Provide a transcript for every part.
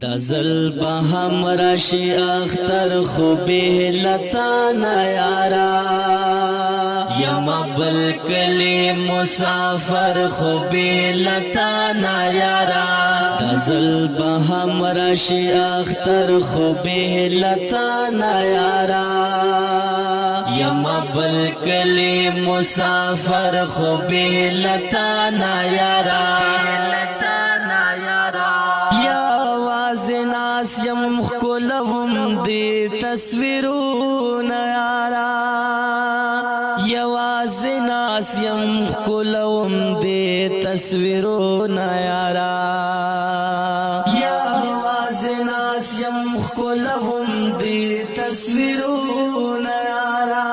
دزل بهم رشی اختر خوبی لتا نیارا یما بلکلی مسافر خوبی لتا نیارا دزل بهم رشی اختر خوبی لتا نیارا یما بلکلی مسافر خوبی لتا نیارا ناس یم خلوم دی تصویرون یارا یواز ناس یم خلوم دی تصویرون یارا یواز ناس یم خلوم دی تصویرون یارا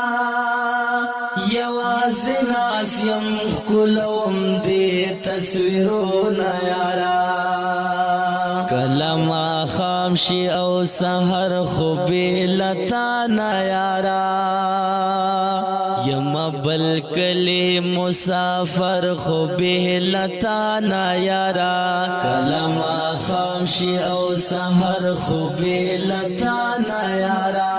یواز ناس یم خلوم دی تصویرون یارا کلمہ خامشی او سحر خوبی لتا نیارا یم بلکلی مسافر خوبی لتا نیارا کلمہ خامشی او سحر خوبی لتا نیارا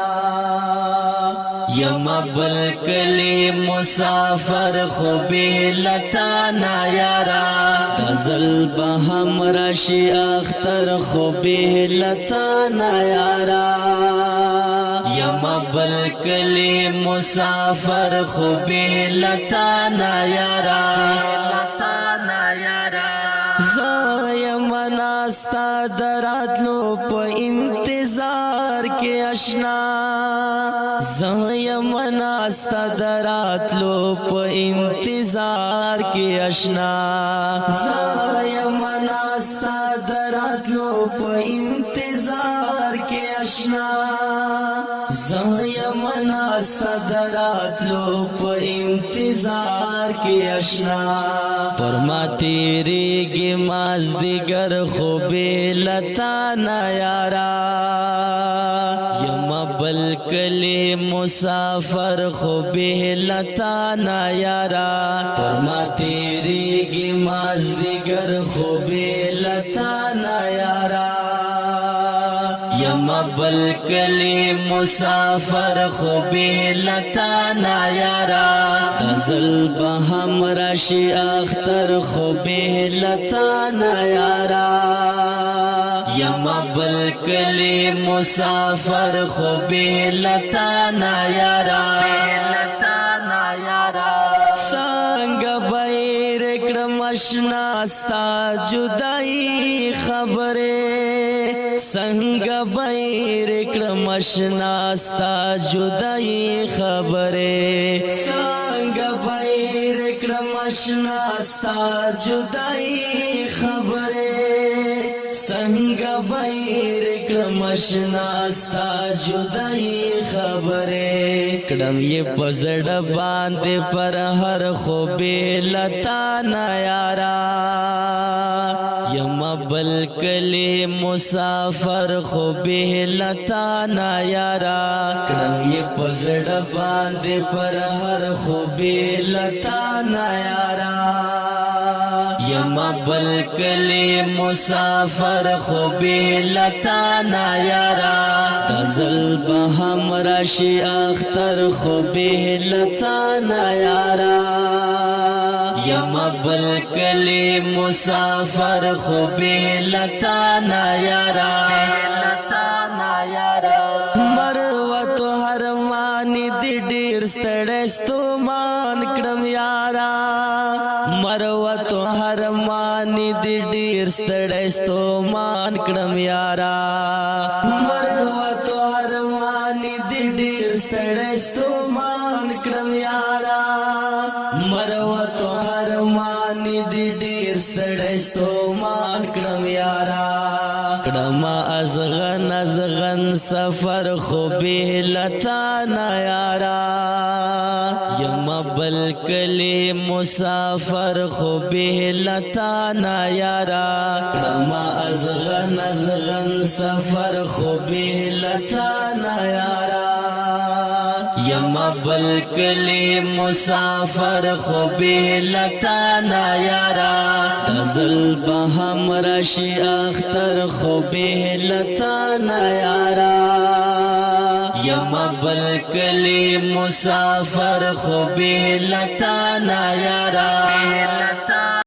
یم بلکلی مسافر خوبی لتا نیارا دزل بهم رشی اختر خوبی لتا نیارا یم بلکلی مسافر خوبی لتا نیارا زایم ناستا دراتلو پا انتظار کے اشنا زایم ناستا دراتلو پا انتظار کے اشنا زایم ناستا دراتلو پا انتظار کے اشنا زایم ناستا دراتلو پا انتظار کے اشنا پرما تیری گی ماز دیگر خوبی لتا نیارا یم بلکلی مسافر خوبی لتا نیارا پرما تیری گی ماز دیگر خوبی لتا نیارا یم بلکلی مسافر خوبی لتا نیارا دزل بهم رشی اختر خوبی لتا نیارا یم بلکلی مسافر خوبی لتا نیارا سنگ بیر اکرم اشناستا جدائی خبرے سنگ بیر اکرم اشناستا جدائی خبرے سنگ بیر اکرم اشناستا جدائی خبرے سنگ بیر اکرم اشناستا جدائی خبرے کڑم یہ پزڑ باندے پر ہر خوبی لتا نیارا یم بلکلی مسافر خوبی لتا نیارا کڑم یہ پزڑ باندے پر ہر خوبی لتا نیارا یم بلکلی مسافر خوبی لتا نیارا دزل بهم رشی اختر خوبی لتا نیارا یم بلکلی مسافر خوبی لتا نیارا مروت هرمانی دی ډیر ستړی ستومان کړم یارا مروت هرمانی دی ډیر ستړی ستومان کړم یارا مروت هرمانی دی ډیر ستړی ستومان کړم یارا مروت هرمانی دی ډیر ستړی ستومان کړم یارا کړم ازغن سفر خوبی لتا نیارا یم بلکلی مسافر خوبی لتا نیارا کړم ازغن سفر خوبی لتا نیارا یما بلکلی مسافر خو بیلتا نیارا دزل بهم رشی اختر خو بیلتا نیارا یما بلکلی مسافر خو بیلتا نیارا